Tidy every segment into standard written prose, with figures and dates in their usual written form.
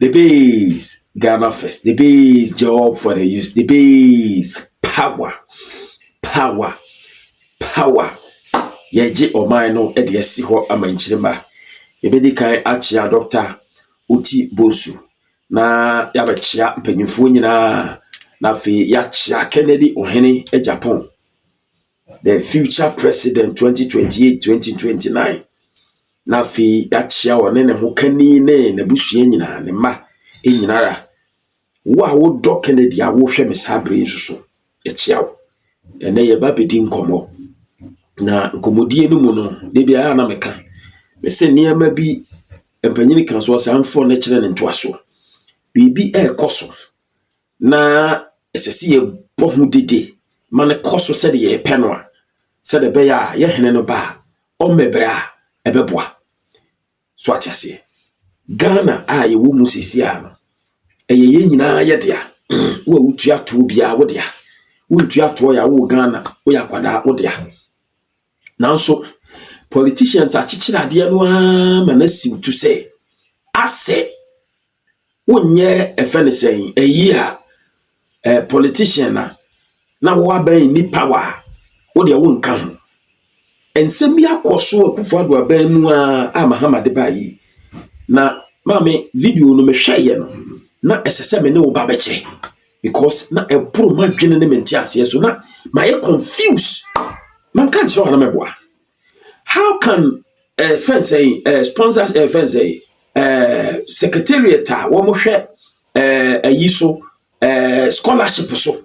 The base, Ghana first. The base, job for the youth. The base, power, power, power. Yeji oman no edi esi ho amanchirima. Yebedi kai achia Dr. Uti Bosu. Na yabachia mpanyimfo nyina na fi yachia Kennedy Ohene e Japan. The future president 2028-2029. Na fi yachia wone ne ho kani ne na busue nyina ne ma e nyinara. Wo do Kennedy a wo hwe mesabre nsuso. Yachia wo. Ene ye ba bedi nkomo. Na nkomodie no mu no de bia na meka. Me se niam bi empanyini kan so sanfo ne kire ne ntoaso. Bibi ekoso na esese ye bohu dede mane koso se de ye peno a se de be ya ye hene no ba o mebra ebeboa so atiase Ghana a ye wo mu sisi a no eye ye nyina ye dia wo utua to bia wo dia wo utua to ya wo Ghana wo ya kwada wo dia nanso politicians a chichira de no a manasi to say ase wonye efene sen eyi a politician na wo aban ni power wo de wo nka ho ensem bi akoso Akufo-Addo aban mu a Mahamade bayi na mame video no mehweye no na esese me ne wo ba beche because na epro madwene ne menti ase so na my confused man kan chiro na meboa how can fence sponsor fence secretariat wo mo hwe ayiso scholarship so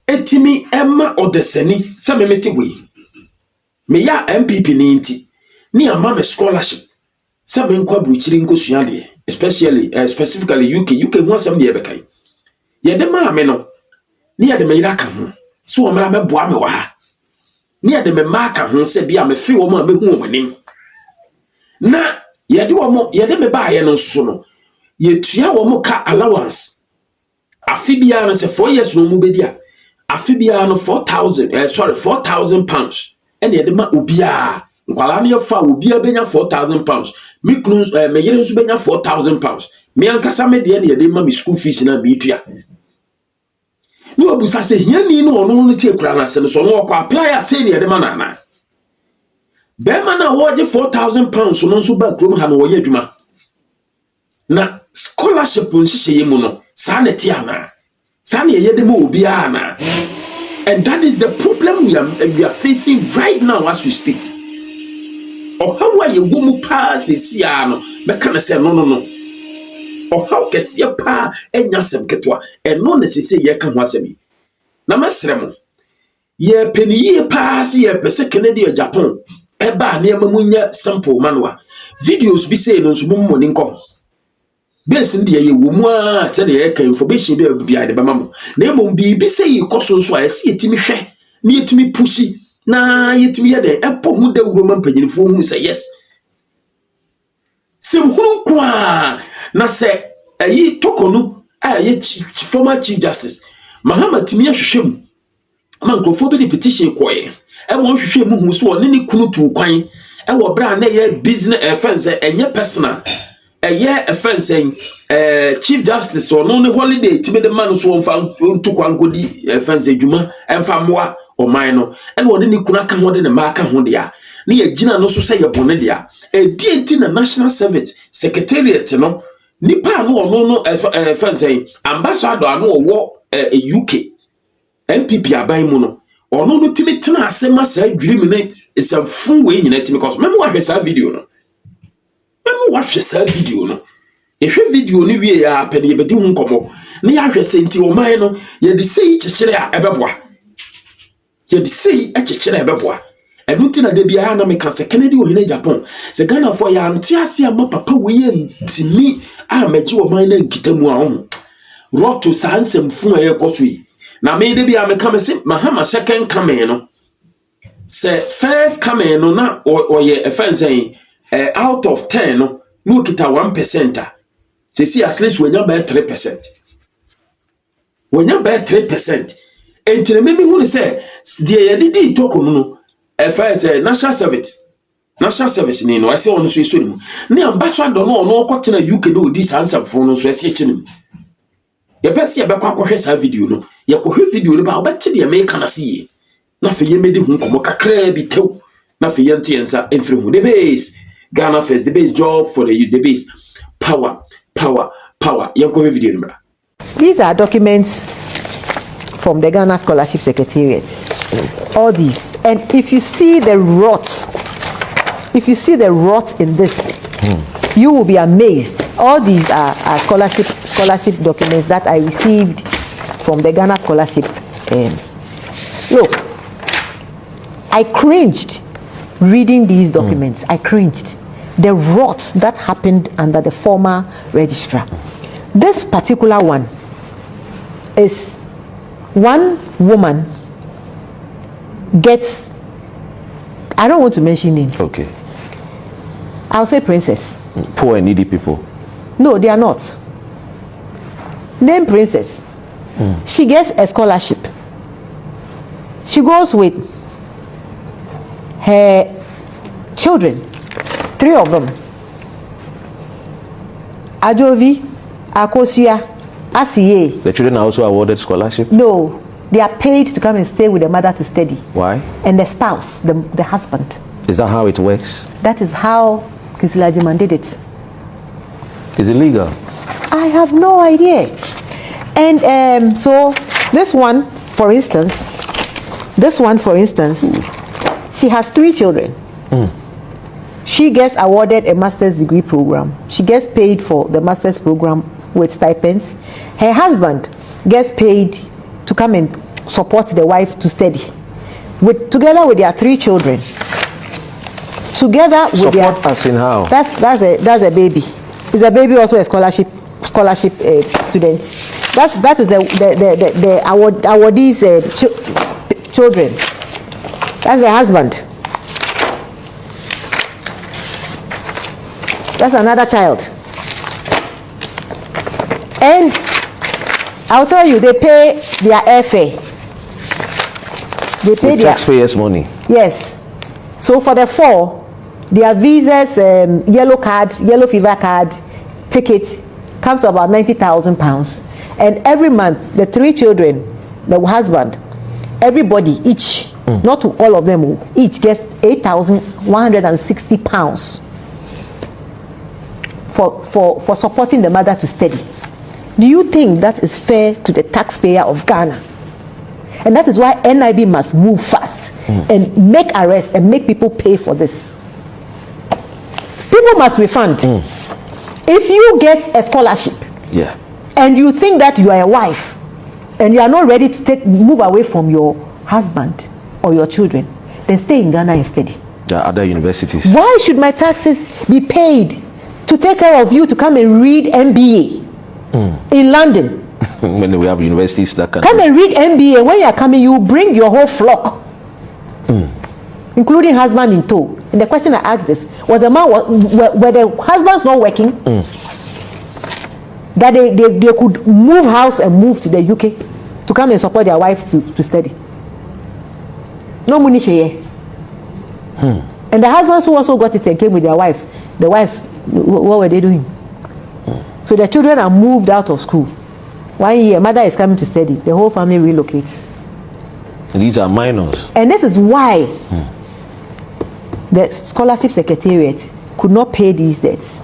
etimi emma odesani se memeti we me ya MPP ni nti ni ama me scholarship se me nkwa bruchiri nkosua de especially specifically UK ho asem de ebekai ye de ma me no ni ya de me yira ka ho so o mra me boa me wa ha ni ya de me maka ho se bia me fe wo ma behu wo nim na ye de me ba ye no so no ye tua wo mo ka allowance afibia no se 4 years no mu bedia afibia no 4,000 pounds ene ye de ma obia nkwala no ye fa obia benya 4,000 pounds me kunu me yere nso benya 4,000 pounds me ankasa me de ne ye de ma me school fees na me tua ni obusa se hiani no ono no tie kura na se no so no ko apply ase ne ye de ma na bema na woje 4,000 pounds no nso ba krom ha no wo ye adwuma na scholarship nhihye mu no sa na ti ana sa na ye de ma obi ana and that is the problem we are facing right now as we speak. Oh how are you womu pass esi ano be kana say no oh how kese pa enya sem ketwa eno na sese ye ka ho asem na masrem ye peniye pass ye pese Kennedy or Japan eba na mamunya sample manwa videos bi say no so mo ni nko base ndi ye wo mu a se ye ka information bi bia de bama mo na mo bi say ikoso so a ese yetimi hwe na yetimi pushi na yetimi ye de epo hu da wuro man panyinfo hu say yes sim hunu kwa na se ayi tokonu a ye former chief justice Mahama timi ahwehwem man krofo bi petition koye e won hwehwe mu hu so ne kunu tu kwan e wo bra na ye business offense enye personal eye offense chief justice ono ne holiday timi de man so wonfa ntu kwan kodi offense adwuma emfa moa o man no e no de ne kunu aka ho de ne ma aka ho de a ne ye gina no so se ye bone de a e die na national service secretariat no nipa no ono no offense ambassador ano wo UK MPP aban mu no ono no timi tena asema sa adwiri is a full way nyina timi cause memo wa hwesa video no ye hwe video ni wie ya pede ye bedi hu nkomo na ya hwese nti o man no ye de sei kyekere a ebeboa ye de sei kyekere ebeboa enu nti na de bia na me kan se Kennedy Ohene Japan se Ghana for ya nti ase ama papa we ye ntimi a meji o man na nkitamu a ho roto sansem fu a ye koso yi na me de bia me kan se Mahama second coming no se first coming no na o ye offense out of 10 no no kita 1% se si at least wenya by 3% wenya by 3% entire me hu ne se de ye didi tokonu no first national service national service ni no ase ono so eso ni ne ambassador no ono okotena UK do di sansa fo no so ase eche ni ye pese ye bekwa kohwe sa video no ye kohwe video no ba obete de me kana se na fe ye medi hu komo kakra bi tew na fe ye nte yensa enfri hu the base Ghana first, the base job for the youth, the base power ye kohwe video no bra. These are documents from the Ghana Scholarship Secretariat. All these, and if you see the rot in this, you will be amazed. All these are scholarship documents that I received from the Ghana Scholarship. Look, I cringed reading these documents. I cringed. The rot that happened under the former registrar. This particular one is one woman gets, I don't want to mention names. Okay. I'll say princess. Poor and needy people. No, they are not. Name princess. She gets a scholarship. She goes with her children, 3 of them. Ajovi, Akosia, Asiye. The children are also awarded scholarship? No, they are paid to come and stay with the mother to study. Why? And the spouse, the husband. Is that how it works? That is how Kisila Jiman did it. Is it legal? I have no idea. And so this one, for instance, she has 3 children. She gets awarded a master's degree program. She gets paid for the master's program with stipends. Her husband gets paid to come and support the wife to study. Together with their 3 children. Together with support us in how? That's a baby. Is a baby also a scholarship student? That is the awardees children. That's the husband. That's another child. And I'll tell you, they pay their airfare. They pay with taxpayers' money. Yes. So for the 4, their visas, yellow fever card, ticket comes to about £90,000. And every month, the 3 children, the husband, everybody, each, not to all of them, each gets £8,160 for supporting the mother to study. Do you think that is fair to the taxpayer of Ghana? And that is why NIB must move fast and make arrests and make people pay for this. People must refund. If you get a scholarship, and you think that you are a wife, and you are not ready to move away from your husband or your children, then stay in Ghana and study. There are other universities. Why should my taxes be paid to take care of you to come and read MBA in London? When we have universities that can come and read MBA. When you are coming, you bring your whole flock, including husband in tow. And the question I asked is, were the husbands not working? That they could move house and move to the UK to come and support their wives to study. No money share. And the husbands who also got it and came with their wives, the wives, what were they doing? So the children are moved out of school. 1 year, mother is coming to study. The whole family relocates. And these are minors. And this is why the Scholarship Secretariat could not pay these debts.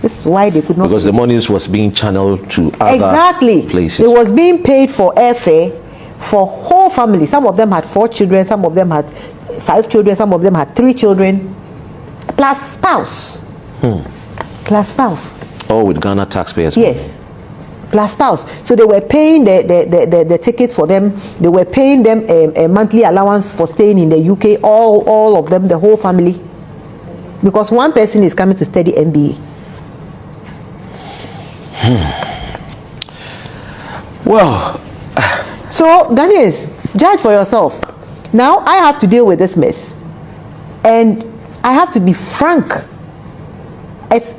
This is why they could not. Because the money was being channeled to other places. It was being paid for airfare for whole family. Some of them had 4 children. Some of them had 5 children. Some of them had 3 children. Plus spouse. Plus spouse. All with Ghana taxpayers. Yes. Plus spouse. So they were paying the tickets for them. They were paying them a monthly allowance for staying in the UK. All of them, the whole family. Because one person is coming to study MBA. Well, so Ghanaians, judge for yourself. Now I have to deal with this mess, and I have to be frank.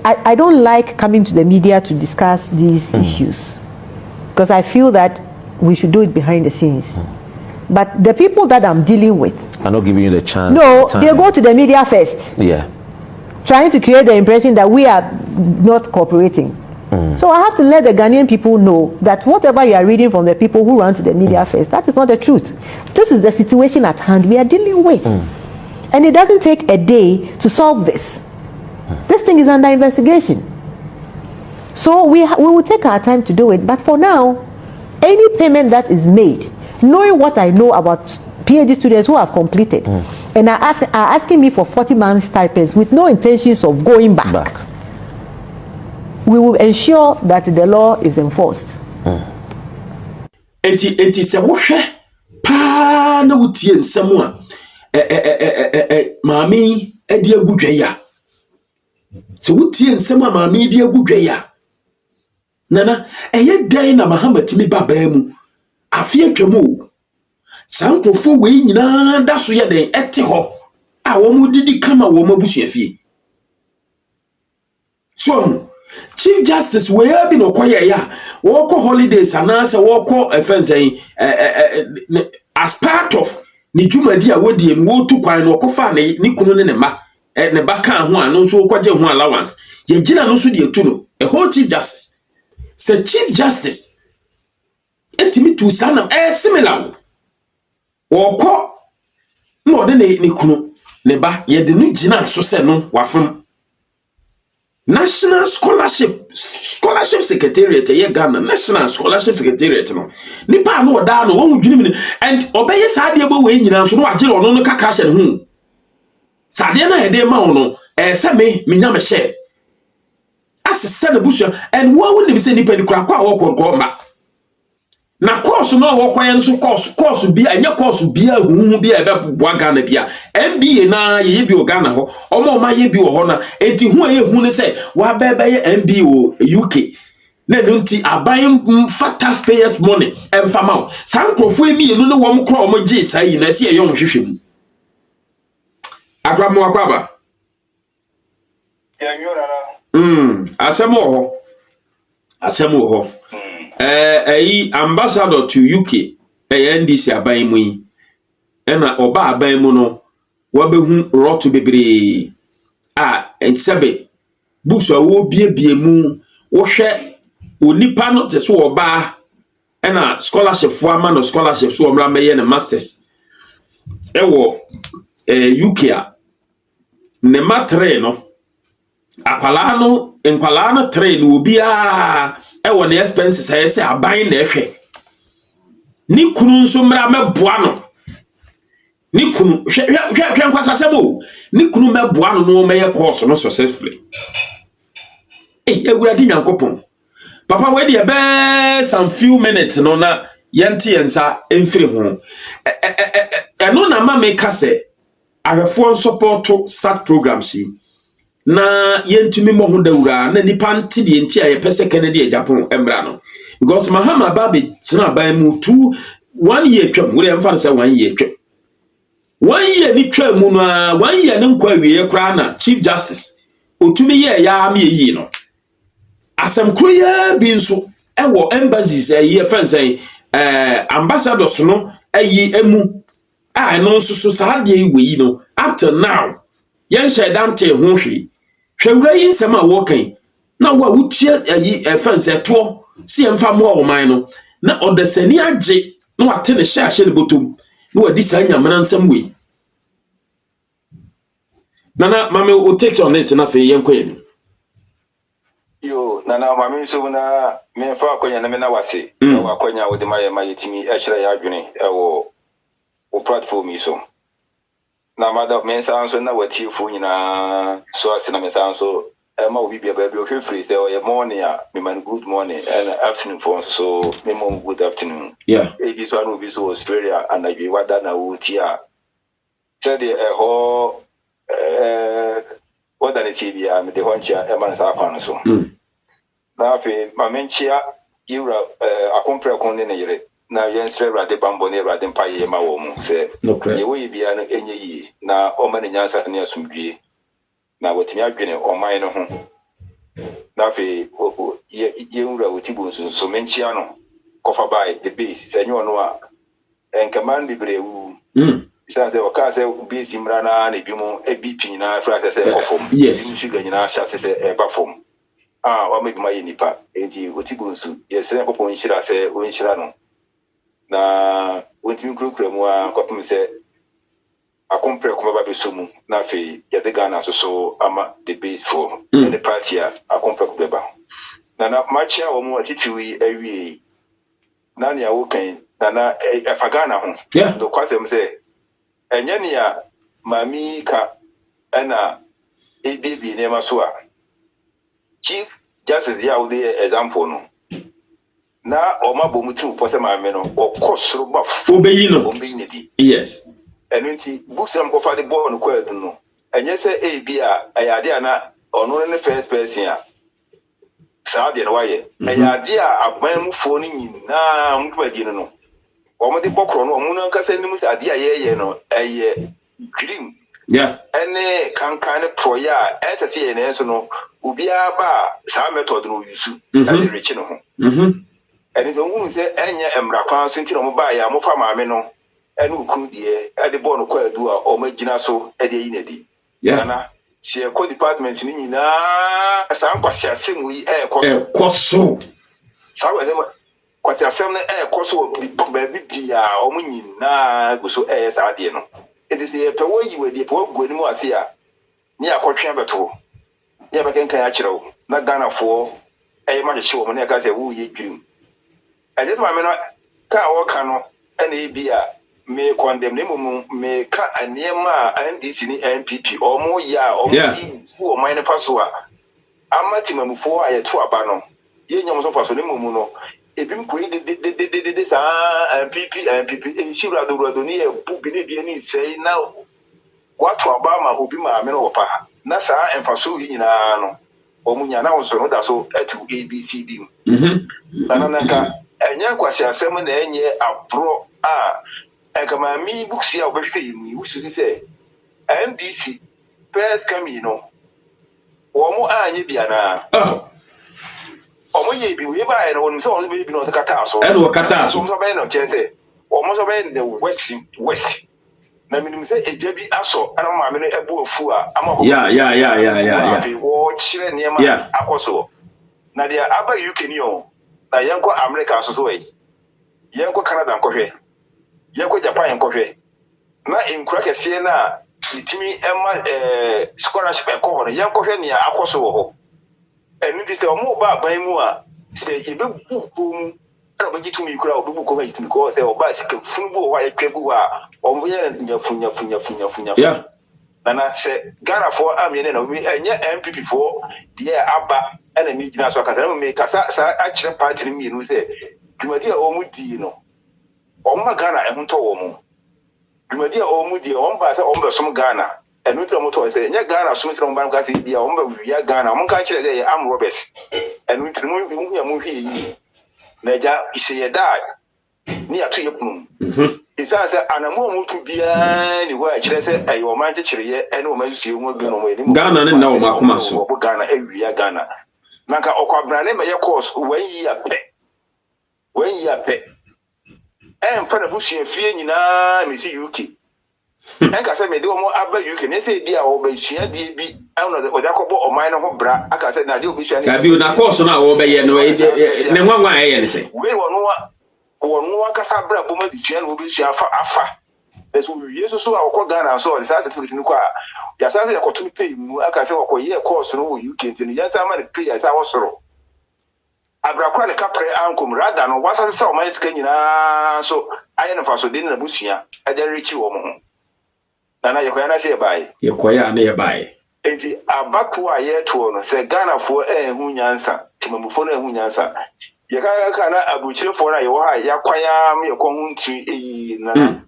I don't like coming to the media to discuss these issues, because I feel that we should do it behind the scenes. But the people that I'm dealing with are not giving you the chance. No, they go to the media first. Yeah. Trying to create the impression that we are not cooperating. So I have to let the Ghanaian people know that whatever you are reading from the people who run to the media first, that is not the truth. This is the situation at hand we are dealing with. And it doesn't take a day to solve this. This thing is under investigation. So we will take our time to do it. But for now, any payment that is made, knowing what I know about PhD students who have completed, and are asking me for 40 months stipends with no intentions of going back. We will ensure that the law is enforced. Enti se wo hwe pa na wutie nsɛm a maami edi agudwa ya. Se wutie nsɛm a maami edi agudwa ya. Nana eye dan na mahamatimi baba mu. Afi atwam. Sankrofo we nyina da so ye den ete ho a wo mu didi kama wo mabusuafie. So Chief Justice we have been okoye ya wo ko holidays anasa wo ko efensen as part of ni dwumadi a wodi em wo tu kwan no kofa ni kunu ne ma ne baka ho ano so kwaje ho allowance ye gina no so de etu no a whole Chief Justice say Chief Justice etimi tu sanam similar wo ko no de ni kunu ne ba ye de no gina so se no wafom National Scholarship Secretariat ye Ghana National Scholarship Secretariat no nipa no oda no wo dwunim and obeye saade bo we nyina so no agere ono no kakra hye ho saade na hede ma wo no se me nya me hye asese na busu and wo nim se nipa ni kura kwa wo kokko ma na course no wo kwan so course bi anya course bi ahuhu bi ebe bua Ghana bia MBA na ye bi o Ghana ho omo ma ye bi wo ho na enti hu ye hu ne se wa bebe ye MBA o UK na no nti aban fa taxpayers money emfama sankrofo emi enu ne wo m kro omo gi sai na se ye yo hwehwe mu akwamo akwaba ya nyora asemo ho ambassador to UK NDC aban mu yi na oba aban mu no wabehu roto bebre ensebe books a wo biebie mu wo hwe onipa no te so oba na scholarship for ama no scholarship so omra meye na masters ewo UK a ne matre no akwala no nkwala no tre no obi a ewo ne expenses say aban na ehwe ni kunu nso mra meboa no ni kunu hwe nkwasa sebo ni kunu meboa no meye course no successfully ewurade nyankopon papa we dey be some few minutes no na yente yensa emfiri ho eno na ma me kase ahwefo support sat programs yi na yentumi mo ho dawura na nipa nti de enti a yepese Kennedy e Japan embra no because Mahama Babe tsena ban mu 1 year twam we dey say 1 year twam 1 year ni twam mu no 1 year ne nkwa wiye kra na Chief Justice otumi ye ya me yi no asem kroya bi nso ewo embassies ye fancy ambassadors no ayi emu no so sa de yi we no up till now yen shedante ho hwe hwewura yi nsem a wo kan na wo wutie ayi fancy to si emfa mo o man no na odasani age na wate ne hye ahye ne botom na wadi sa nyamana nsem we nana mame o take on it na fe yen koye yo nana mame so na me fa akonya na me na wase na akonya wo de maye timi e kire ya adwene e wo platform yi so na mada me san so na wati fu nyina so asina me san so ma obi bia ba bi o hwefri say o ye morning a me man good morning and afternoon for so me mom good afternoon yeah e bi so anu bi so Australia and I be wada na wo ti a said the ho what than TV am the honcha e man sa kwan so na fe ma menchia yura akompre kon ne yire na yen stre rade bambo ne rade mpa ye ma wo mu se ye we bia no enye yi na o ma ne nyansa ne asumdwie na wotimi adwene o man no ho na fe ye yura wotibu so menchia no kofa bai the base senyo no a and command be brave. Says the Ocasa be Simrana, and Bimu, a beeping, Francis, yes, sugar in our chassis, a perform. Or make my nipa, and you Utibusu, yes, a couple in Shirase, when Shirano. Na wentimi kurukura mu a kwapem se akompre kuma ba besumu na fe yede Ghana so ama the base for the party a akompre kubeba na match a wo mu atitiwi awie na ne awo kan na afagana ho do kwasem se enye ne ya mami ka na ebibi ne maso a chief justice ya wo dey example no na oma bomutu pose maame no okosoro ba obeyi no di yes enunti busam ko fa de ball no kwadu no enye se ebi a ayade ana ono ne first person a saade no waye ayade a aban mu fo ni nyina mtu adi no omo de bokro no omo no kasa ni mu se ade a ye no eye green ene kankan ne proya SSC ye ne so no obi aba sa method no yusu ade rechi no ho and it's only say any emrakwan so ntino mo ba ya mo fa maame no ene ukuru die ade bo no kwa adu a o magina so ade yi nadi na si eco department ni nyina sa nkwasi asem yi koso sa we dem kwasi asem na koso ba bibia o mo nyina go so sa ade no it is e pe wo yi we de pe wo go ni mo ase a ni akotwe beto ni abekenkan ya kirewo na Ghana fo ma hye wo mo na ka se wo yi dwirim I just want to ka waka no ene bia me condemn nemu me ka aniema NDC ni NPP omo ya omo bi wo mine faso a amati mamufo aye to aba no ye nyam so faso nemu no ebim ko de sa NPP enshira do ni e bu bi ne bia ni sei na watu aba ma obi ma me no wopa na sa enfaso yi nyina no omo nya na wo so no da so atu ABCD nananka enya kwasi asem na enye abro a ekama mi buksi a obehwe yi wusu se NDC first kami no wo anye bia na omo ye bi we ba no won se won be bi no kata so e no kata so so be no chese omo so be the west na minim se eje bi aso ana ma me no ebu afu a ama ho ya wo chire niam akoso na dia aba UK ni o na yanko America so we yanko Canada nkwohwe yanko Japan nkwohwe na inkura kese na itimi ema scholarship ekoho yanko hwe ne akoso wo ho enu di se omo ba ban mu a se ibebu kom na ba gitumi ikura obebu kom gitumi ko se oba sika funbu wa yetwebu a omo ye nyafunya na se Ghana for amene na we enye MPP for die aba ana mi gina so akasa na me kasa sa a kire party ni mi se dwumadi a omu di no omma Ghana ehunto wo mu dwumadi a omu di omba se omba som Ghana enu to mo to se enye Ghana som se omba ka se di a omba wi Ghana omka ka kire se am Roberts enu to mo ya mo hwi yi na ja ise ye da ni atu ye kunu isa se anamo mutu bia ni wa kire se ayo man kire ye ene o man su ye mo bi no mo ni Ghana ne na o makoma so Ghana ewia Ghana nanka okwabrane me ye course wan yi ape mfa na busu afie nyina me si UK enka se me de omo aba UK ne se bia o ba sua die bi ana o da kobo o man no ho bra aka se na de obi sua ne ka bi na course na o ba ye no ne nwanwa ye ne se we wonu akasa bra bo ma di sua na obi sua afa eso yeso so akọ Ghana so the certificate ni kwa ya sa se yakoto pay mu aka se wakọ ye course no wo UK ntini ya sa ma pay ya sa wo soro abrakwa ne kapre ankom rada no wasa se o man sika nyina so aye na faso de na busua ade rechi wo mo ho na yekoya na se bae yekoya na ye bae enti abatu aye to no se Ghana fo ehu nyansa timamufo na ehu nyansa ye ka na abuchire fo na ye wo ha ya kwaya me ko huntu eyi na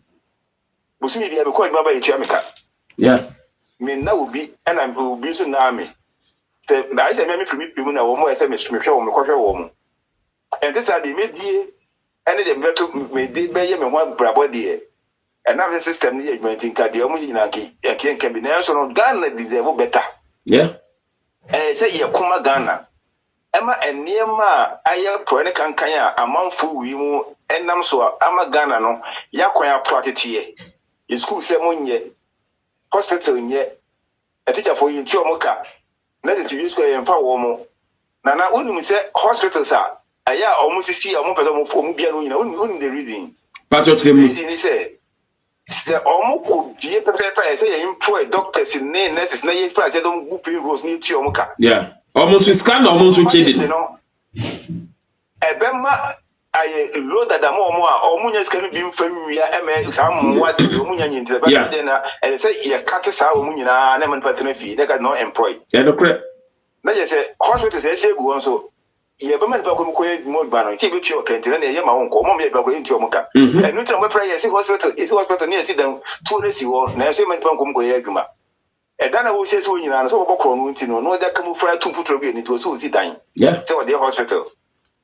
busumi bia be ko ba yitua meka me na obi ana obi so na me se ba ise me primi mu na wo mo ese me hwe wo me ko hwe wo mo ente sa de medie ene de beto me de be ye me ho brabo de e na the system ni adwuma tinka de o mo nyina ki enke bi na so no Ghana deserve better se ye kuma Ghana ema eniema aye pro ne kankan a amanfo wi mu enam so ama Ghana no yakwan apratete ye school se monye hospital nye a teacher for you tio moka na the TV school yemfa wo mo na unum se hospitals aya omusisi omupesa omu bia no nyina unum the reason but what the reason is say omu ko bie pepepe say employ doctors ne nurses na ye fra say don go pay rules ni tio moka yeah almost scan almost change it no ebema aye load that mo a omunya sika bi mfamwia eme sam wade omunya nyintre but then na say ye cut sa omunyina na man patena fi they got no employed yeah no correct na je say hospital say go on so ye be man pa ko mo ba no ti be tio kantina na ye ma won ko mo me ba ko ntio mo ka enu tra mo pra ye si hospital ni ye si dan tu na si wo na say man pa ko ye adwuma e da na wo se so nyina na so bo kro no ntino no da kam fra tu futuro bi ni to so si dan yeah say wo the hospital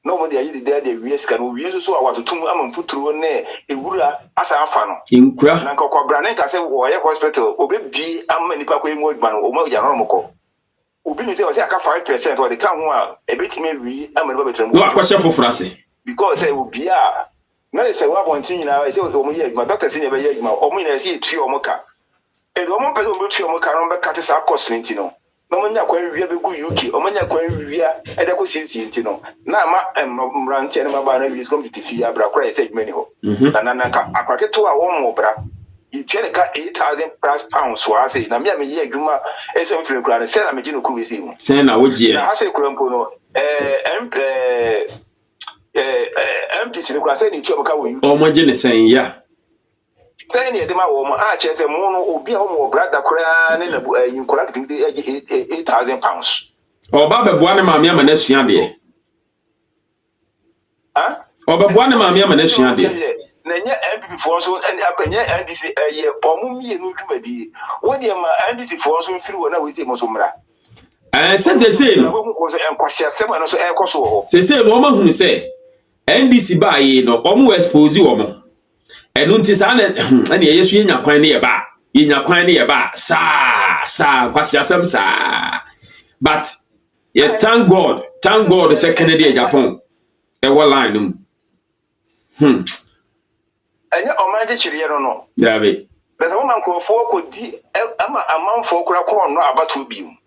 no mo dey there the wies kan wies so awatotum am futuro ne ewura asa afa no inkura na kokobra ne ka say wo ye hospital obebi am nipa ko emu adwuma no o mo ja no mo ko obi ni say o say aka 5% or the kan ho a ebetime wi am nipa betram no akwashe foforo ase because say obi a na say wa bontin nyina say o mo ye adwuma doctor say ne be ye adwuma o mo nyina say tu o mo ka e do mo pese o be tu o mo ka no be ka te sa cost ni no no nya kwa wiya be gu UK o nya kwa wiya e da ko sisi ntino na ma mrantie na ba na wi community fi abra kra say many ho na ka akwaketo a wo mo bra you tell ka 8,000 plus pounds so I say na me ye adwuma e say mfiri kra na say na me gino ku we say mu say na wo gie na ase kra mpo no MPC ne kra say ni tio ka wo UK o mo gine sen ya say ni edema wo mo a che say mo no obi a wo mo brother kra ne na yin kra 8,000 pounds oba beboa ne maame ama na sua de oba beboa ne maame ama na sua de na nya MPP for so and apanya NDC ye omumie no dwumadi wo de ma NDC for so mfiri wo na we say mo so mra say no wo ko so enkwase asem no so ekoso wo say no ma hunu say NDC ba ye no omo expose wo mo enu nti sa na ene yesu yenya kwan ne ye ba sa kwase asem sa but yeah thank God say Kennedy Japan e wo line anya omaje chiriye no yeah be but wo man ko fo ko di ama amanfo kura ko no abato bi mu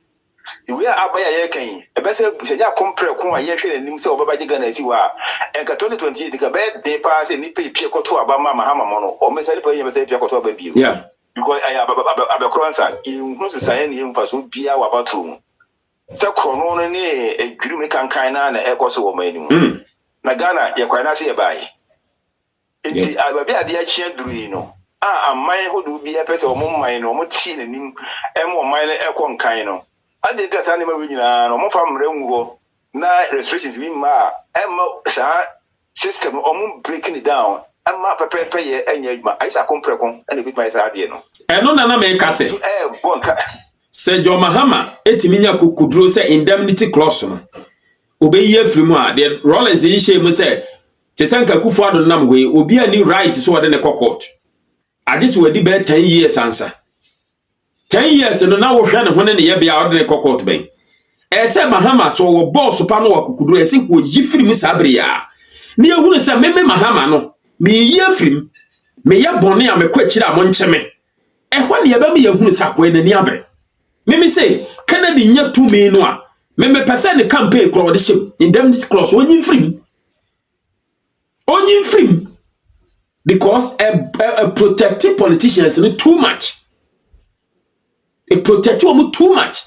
iwe abaya ye kan e be se ja compare ko a ye hwe nim se obaba giga na ti wa enka 2028 ka be de pass ni pe ko to aba ma mahama mo no o me se pe ye me se pe ko to aba bi yeah because aya aba kronsa hu se sai ni mfa so bia wa abato mu se krono no ne edwiri me kankan na ekoso wo mani mu na Ghana ye kwa na se ye bai enti ababi ade a chia duru no amman hodo bi pese o momman no mo ti nanim mo man ekọ nkan no ade ka sa ne ma wi nyina no mo fa mre nwuo na restrictions bi ma sa system o mo breaking it down amma pepepe ye anya adwuma ai sa komprekon ene bi mai sa ade no eno na me ka se bonka se Jo Mahama etimi nya kukuduro se indemnity clause no obeyi afirimu a the Rollins yi shey se Tesanka Kufu Addo nam we obi ani right so wode ne court age so wadi be 10 years answer 10 years no na wo hwe ne hone ne ye bia wode ne court ben se Mahama so wo boss pa no wakukuduro ese ko yifiri sa abre ya ne ehunu se meme Mahama no me yi afirim me ye bone a me kwa kira mo ncheme ho ne ye ba me ehunu sa ko na ni abre meme say Kennedy nya to me no a meme pese ne campaign kro wode shim indemnity clause wonyi firim only free because a protective politicians is too much. A protective woman too much.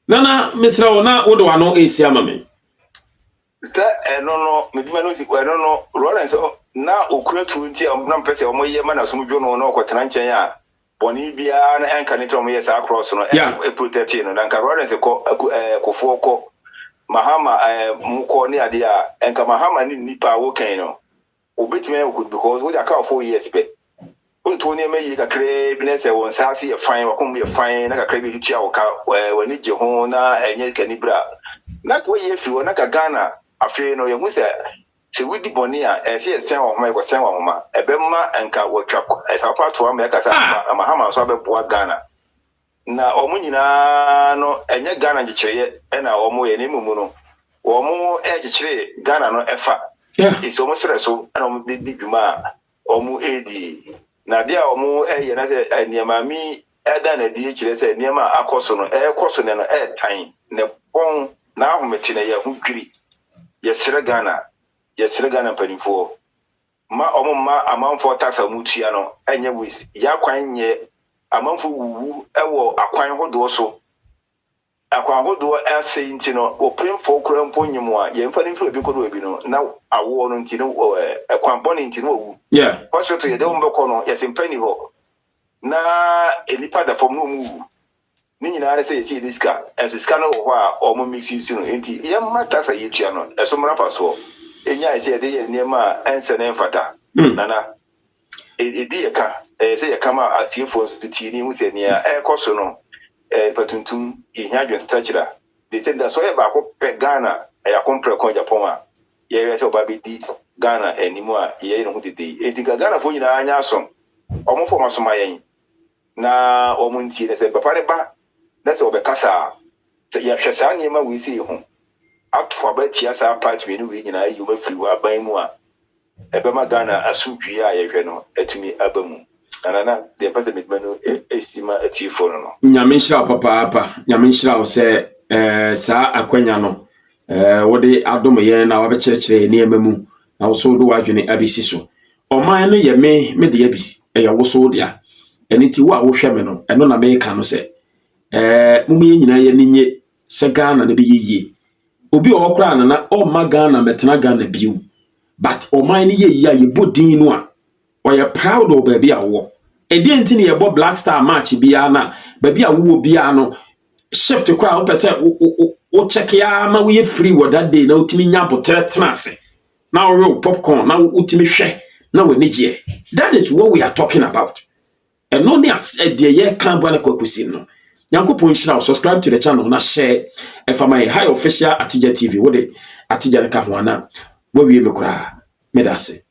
Nana, Mr. Ona, what do I know? Is Yamame? Sir, I don't know. Maybe I don't know. Lawrence, now, Ukra 20, I'm not person or more Yemen as some you know, no, Quatranchaya, Bonibia, and Canitom, yes, across, a protective, and Lawrence, a Kofoko. Mahama muko ni adia enka Mahama ni nipa wokano obetime could because we account 4 years pe unto ne meyi ka kre business e won sase e fine wakom be fine na ka kre bi tia wo ka wani je ho na enye kanibra na ko ye fi wo na ka Ghana afi no ye hu se wudi boni a e se sen wo ma e ko sen wo ma e be ma enka wo twa e sa pato am e ka sa Mahama so be boa Ghana na omu nyina no enye Ghana gichire e na omu ye ne mumu no omu e gichire Ghana no efa Yeah. It's almost so and the Juma omu edi. Na dia omu na say niema mi eda na di kire say niema akoso no ekoso no tan ne bon na ahometi na ye hu dwiri yesere Ghana panifo ma omu ma amanfo tax amutua no enye wis ya kwan nye amanfo wuwu ewo akwan hodo so akwan hodo ase ntino opemfo kura mponyimo a ye mfa nimfo obi kodo obi no na awo no ntino akwan boni ntino wu yeah hospital ye de mbeko no yesimpani ho na elipa da fom no mu ni nyina ara say ye diska esuska no ho a omo mix use no enti ye mata sa ye tua no esomra faso enya ise de ye niema ense na mfata nana edi ye ka say ye kama asiefo ti ni hu se ne ekoso no patuntum ihia dwen stachira they said that so e ba ko pe Ghana ya kompre ko Japan a ye we se oba be di Ghana enimu a ye no hu dede edi Ghana fo nyina anya asom omo fo masoma yen na omo nti ne se papa ne ba na se obekasa se ya hwesa ne ma we si ho atwa ba tia sa part we ni we nyina yi ma firi wa ban mu a ebe ma Ghana asudwi a ye hwe no atumi abamu anana de pase mitmanu estima atifo no nyame nhyira papa nyame nhyira se saa akwanya no wode adom yen na wabekyerɛkyerɛ niema mu na wo so do wadwene abisi so oman no ye me de abi ya wo so dia eni ti wo a wo hwɛ me no eno na me ka no se mumu ye nyina ye ninye se Ghana na be yeye obi o kra na o ma Ghana metena Ghana biu but oman no ye ya ye bodin no a o ye proud of baby a wo edi enti ne ye bo Black Star match bia na baby a wo bia no shift kra wo pese wo check ya ma we free wo that day na utimi nya botere tenase na wo popcorn na utimi hwe na we nigye that is what we are talking about and no ne de ye kan bwa na kwakusi no Yankopon shira subscribe to the channel na share if my high official Atija TV wo de Atija ka ho ana wo wie me kra me da se